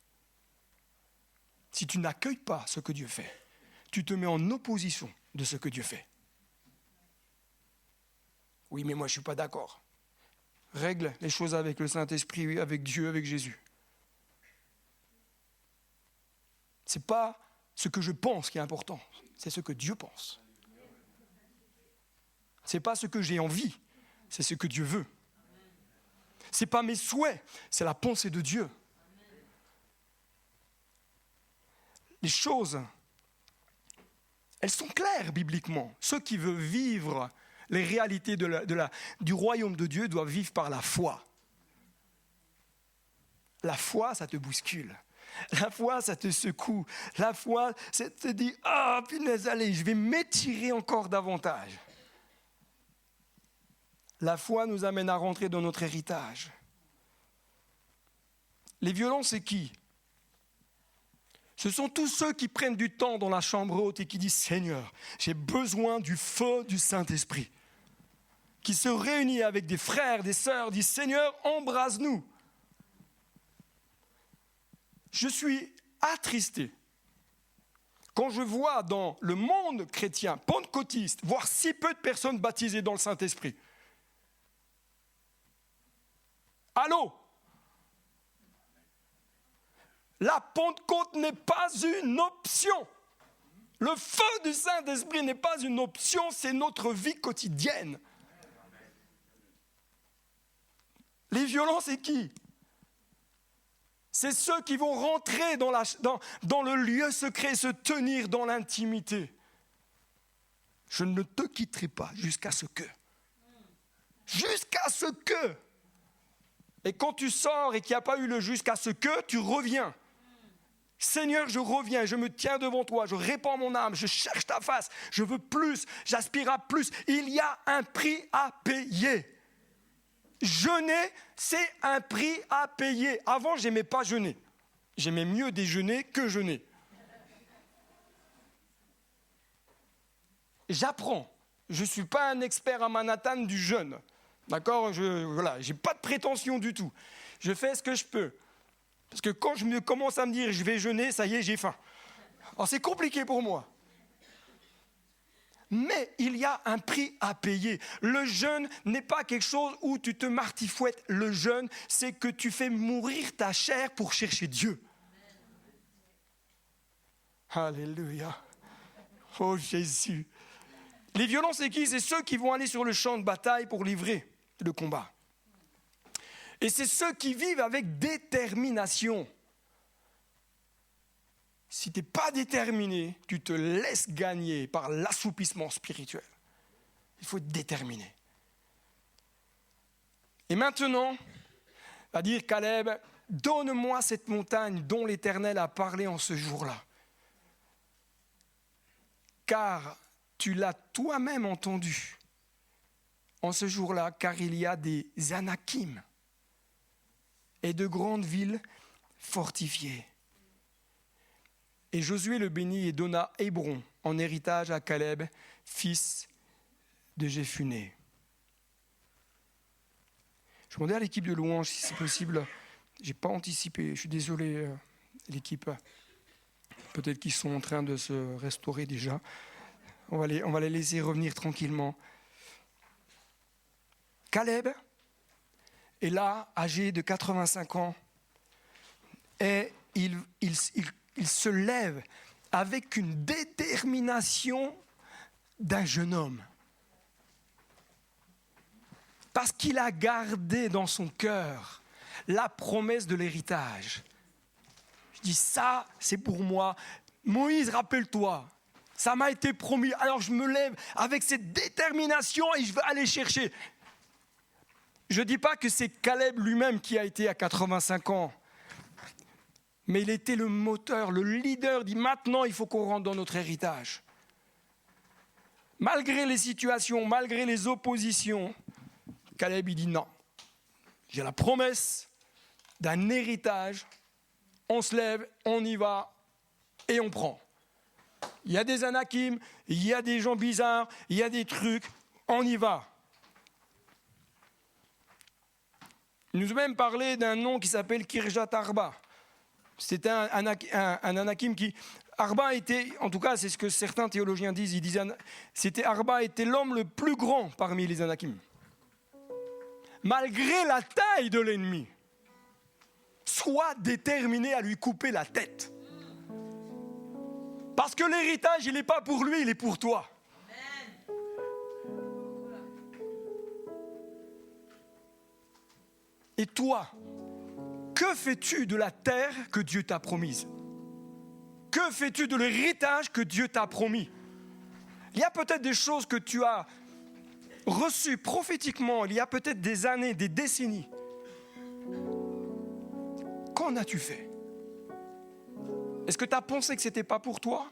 Si tu n'accueilles pas ce que Dieu fait, tu te mets en opposition de ce que Dieu fait. Oui, mais moi je ne suis pas d'accord. Règle les choses avec le Saint-Esprit, avec Dieu, avec Jésus. Ce n'est pas ce que je pense qui est important, c'est ce que Dieu pense. Ce n'est pas ce que j'ai envie, c'est ce que Dieu veut. Ce n'est pas mes souhaits, c'est la pensée de Dieu. Les choses, elles sont claires bibliquement. Ceux qui veulent vivre les réalités du royaume de Dieu doivent vivre par la foi. La foi, ça te bouscule. La foi, ça te secoue. La foi, ça te dit « Ah, punaise, allez, je vais m'étirer encore davantage. » La foi nous amène à rentrer dans notre héritage. Les violents, c'est qui? Ce sont tous ceux qui prennent du temps dans la chambre haute et qui disent « Seigneur, j'ai besoin du feu du Saint-Esprit. » Qui se réunissent avec des frères, des sœurs, disent « Seigneur, embrase-nous. » Je suis attristé quand je vois dans le monde chrétien, pentecôtiste, voir si peu de personnes baptisées dans le Saint-Esprit. Allô? La Pentecôte n'est pas une option. Le feu du Saint-Esprit n'est pas une option, c'est notre vie quotidienne. Les violents, c'est qui? C'est ceux qui vont rentrer dans le lieu secret, se tenir dans l'intimité. Je ne te quitterai pas jusqu'à ce que. Jusqu'à ce que. Et quand tu sors et qu'il n'y a pas eu le jusqu'à ce que, tu reviens. Seigneur, je reviens, je me tiens devant toi, je répands mon âme, je cherche ta face, je veux plus, j'aspire à plus. Il y a un prix à payer. Jeûner, c'est un prix à payer. Avant, je n'aimais pas jeûner. J'aimais mieux déjeuner que jeûner. J'apprends. Je ne suis pas un expert à Manhattan du jeûne. D'accord? Je n'ai pas de prétention du tout. Je fais ce que je peux. Parce que quand je commence à me dire je vais jeûner, ça y est, j'ai faim. Alors c'est compliqué pour moi. Mais il y a un prix à payer. Le jeûne n'est pas quelque chose où tu te martifouettes. Le jeûne, c'est que tu fais mourir ta chair pour chercher Dieu. Alléluia. Oh Jésus. Les violents, c'est qui? C'est ceux qui vont aller sur le champ de bataille pour livrer le combat. Et c'est ceux qui vivent avec détermination. Si tu n'es pas déterminé, tu te laisses gagner par l'assoupissement spirituel. Il faut être déterminé. Et maintenant, va dire Caleb, donne-moi cette montagne dont l'Éternel a parlé en ce jour-là. Car tu l'as toi-même entendu en ce jour-là, car il y a des Anakim et de grandes villes fortifiées. Et Josué le bénit et donna Hébron en héritage à Caleb, fils de Jephunnée. Je demandais à l'équipe de louange si c'est possible. Je n'ai pas anticipé, je suis désolé, l'équipe. Peut-être qu'ils sont en train de se restaurer déjà. On va les laisser revenir tranquillement. Caleb est là, âgé de 85 ans, et il se lève avec une détermination d'un jeune homme. Parce qu'il a gardé dans son cœur la promesse de l'héritage. Je dis, ça, c'est pour moi. Moïse, rappelle-toi, ça m'a été promis. Alors je me lève avec cette détermination et je vais aller chercher. Je ne dis pas que c'est Caleb lui-même qui a été à 85 ans. Mais il était le moteur, le leader. Il dit maintenant, il faut qu'on rentre dans notre héritage. Malgré les situations, malgré les oppositions, Caleb, il dit non. J'ai la promesse d'un héritage. On se lève, on y va et on prend. Il y a des Anakim, il y a des gens bizarres, il y a des trucs, on y va. Il nous a même parlé d'un nom qui s'appelle Kirjat Arba. C'était un Anakim qui... Arba était, en tout cas c'est ce que certains théologiens disent, ils disaient, Arba était l'homme le plus grand parmi les Anakim. Malgré la taille de l'ennemi, sois déterminé à lui couper la tête. Parce que l'héritage, il n'est pas pour lui, il est pour toi. Et toi, que fais-tu de la terre que Dieu t'a promise? Que fais-tu de l'héritage que Dieu t'a promis? Il y a peut-être des choses que tu as reçues prophétiquement, il y a peut-être des années, des décennies. Qu'en as-tu fait? Est-ce que tu as pensé que ce n'était pas pour toi?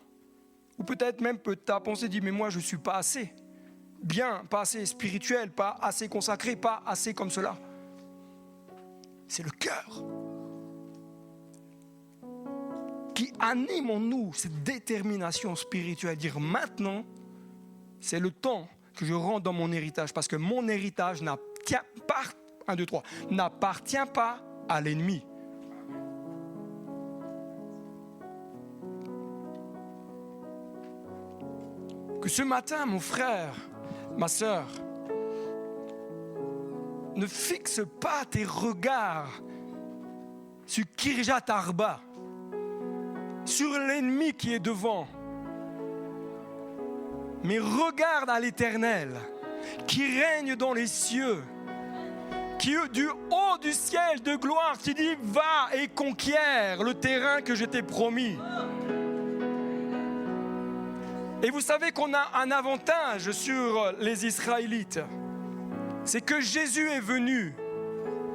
Ou peut-être même que tu as pensé, dit, mais moi je ne suis pas assez bien, pas assez spirituel, pas assez consacré, pas assez comme cela. C'est le cœur qui anime en nous cette détermination spirituelle. Dire maintenant, c'est le temps que je rentre dans mon héritage. Parce que mon héritage n'appartient pas à l'ennemi. Que ce matin, mon frère, ma sœur, ne fixe pas tes regards sur Kirjat Arba, sur l'ennemi qui est devant, mais regarde à l'Éternel qui règne dans les cieux, qui, du haut du ciel de gloire, qui dit « Va et conquiert le terrain que je t'ai promis ». Et vous savez qu'on a un avantage sur les Israélites. C'est que Jésus est venu,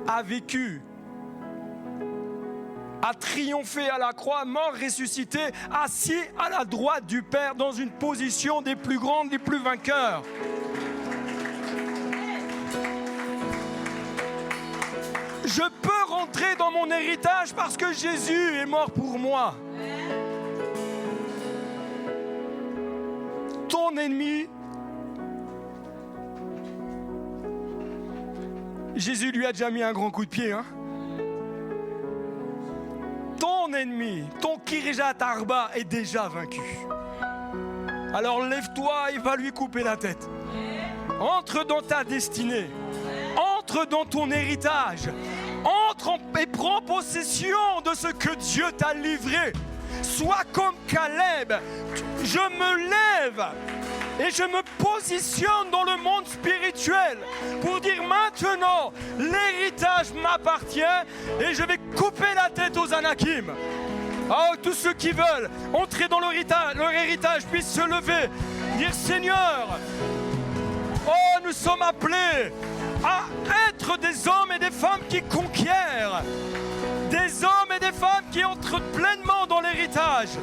a vécu, a triomphé à la croix, mort, ressuscité, assis à la droite du Père dans une position des plus grands, des plus vainqueurs. Je peux rentrer dans mon héritage parce que Jésus est mort pour moi. Ton ennemi, Jésus lui a déjà mis un grand coup de pied. Ton ennemi, ton Kirjat Arba est déjà vaincu. Alors lève-toi et va lui couper la tête. Entre dans ta destinée. Entre dans ton héritage. Entre et prends possession de ce que Dieu t'a livré. Sois comme Caleb. Je me lève et je me positionne dans le monde spirituel pour dire maintenant, l'héritage m'appartient et je vais couper la tête aux Anakim. Oh, tous ceux qui veulent entrer dans leur héritage puissent se lever, dire Seigneur, oh, nous sommes appelés à être des hommes et des femmes qui conquièrent, des hommes et des femmes qui entrent pleinement dans l'héritage.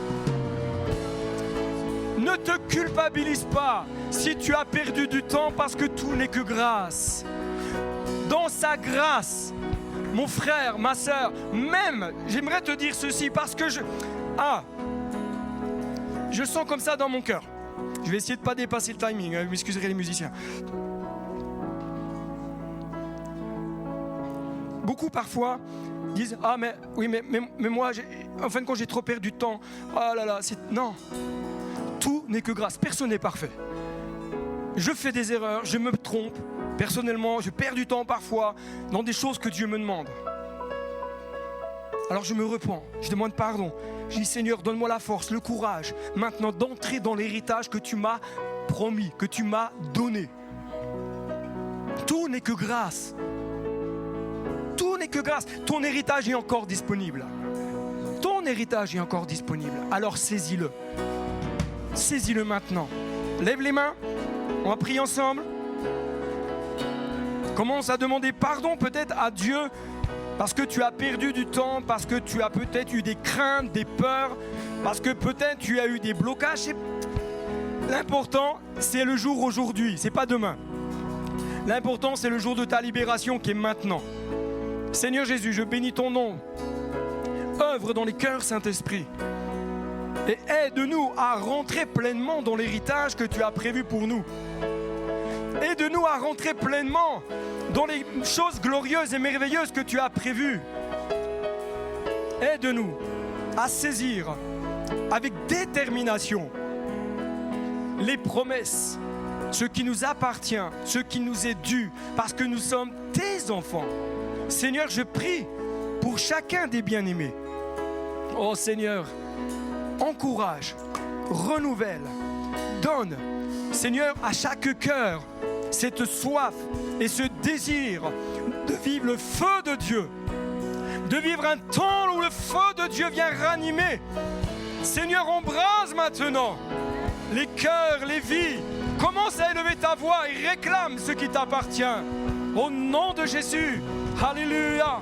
Ne te culpabilise pas si tu as perdu du temps parce que tout n'est que grâce. Dans sa grâce, mon frère, ma sœur, même, j'aimerais te dire ceci parce que je sens comme ça dans mon cœur. Je vais essayer de ne pas dépasser le timing, vous m'excuserez les musiciens. Beaucoup parfois disent mais moi en fin de compte j'ai trop perdu de temps. Oh là là, non. Tout n'est que grâce. Personne n'est parfait. Je fais des erreurs, je me trompe. Personnellement, je perds du temps parfois dans des choses que Dieu me demande. Alors je me repens, je demande pardon. Je dis Seigneur, donne-moi la force, le courage maintenant d'entrer dans l'héritage que tu m'as promis, que tu m'as donné. Tout n'est que grâce. Tout n'est que grâce. Ton héritage est encore disponible. Ton héritage est encore disponible. Alors saisis-le. Saisis-le maintenant. Lève les mains. On va prier ensemble. Commence à demander pardon peut-être à Dieu parce que tu as perdu du temps, parce que tu as peut-être eu des craintes, des peurs, parce que peut-être tu as eu des blocages. L'important, c'est le jour aujourd'hui, c'est pas demain. L'important, c'est le jour de ta libération qui est maintenant. Seigneur Jésus, je bénis ton nom. Œuvre dans les cœurs, Saint-Esprit. Et aide-nous à rentrer pleinement dans l'héritage que tu as prévu pour nous. Aide-nous à rentrer pleinement dans les choses glorieuses et merveilleuses que tu as prévues. Aide-nous à saisir avec détermination les promesses, ce qui nous appartient, ce qui nous est dû, parce que nous sommes tes enfants. Seigneur, je prie pour chacun des bien-aimés. Oh Seigneur, encourage, renouvelle, donne, Seigneur, à chaque cœur, cette soif et ce désir de vivre le feu de Dieu, de vivre un temps où le feu de Dieu vient ranimer. Seigneur, embrase maintenant les cœurs, les vies. Commence à élever ta voix et réclame ce qui t'appartient. Au nom de Jésus, alléluia.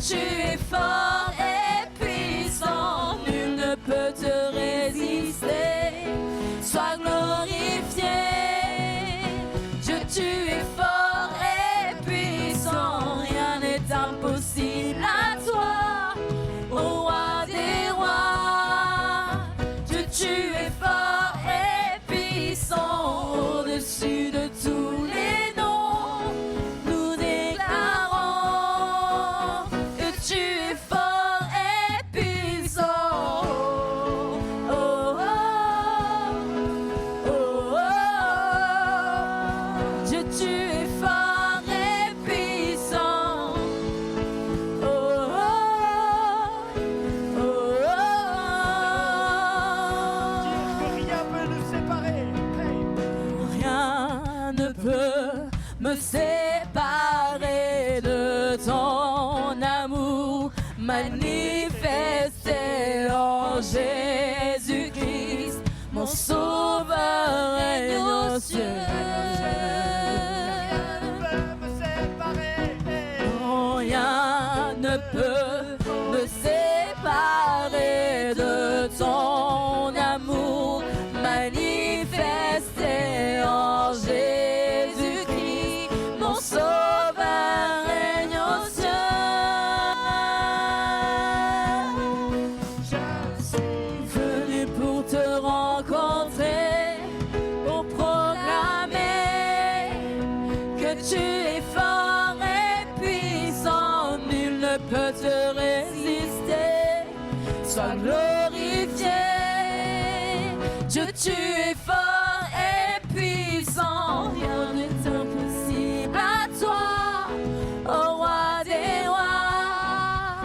Tu es fort. me séparer de ton amour manifesté en Jésus-Christ, mon sauveur règne aux cieux. Rien ne peut me séparer de ton amour manifesté en Jésus-Christ, mon sauveur règne aux cieux. Je suis venu pour te rencontrer, pour proclamer que tu es fort et puissant, nul ne peut te résister. Sois glorifié, Dieu, tu es fort et puissant, rien n'est impossible à toi, ô roi des rois.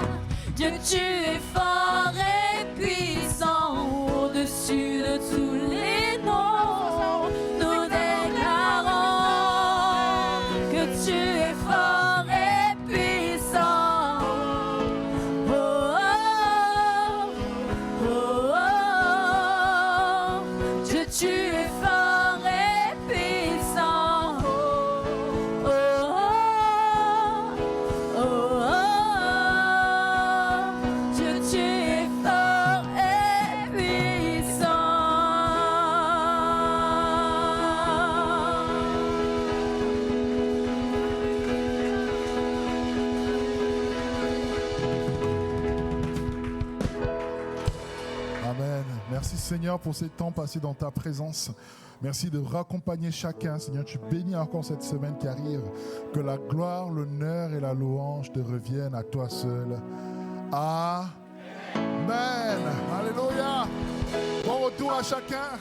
Dieu, tu es fort et puissant, au-dessus de tous les noms, nous déclarons que tu es fort et puissant. Oh, oh, oh, oh, oh. Dieu, tu es fort et puissant. Oh, oh, oh, oh, oh. Dieu, tu es fort et puissant. Amen. Merci Seigneur pour ces temps passés dans ta présence. Merci de raccompagner chacun. Seigneur, tu bénis encore cette semaine qui arrive. Que la gloire, l'honneur et la louange te reviennent à toi seul. Amen. Alléluia. Bon retour à chacun.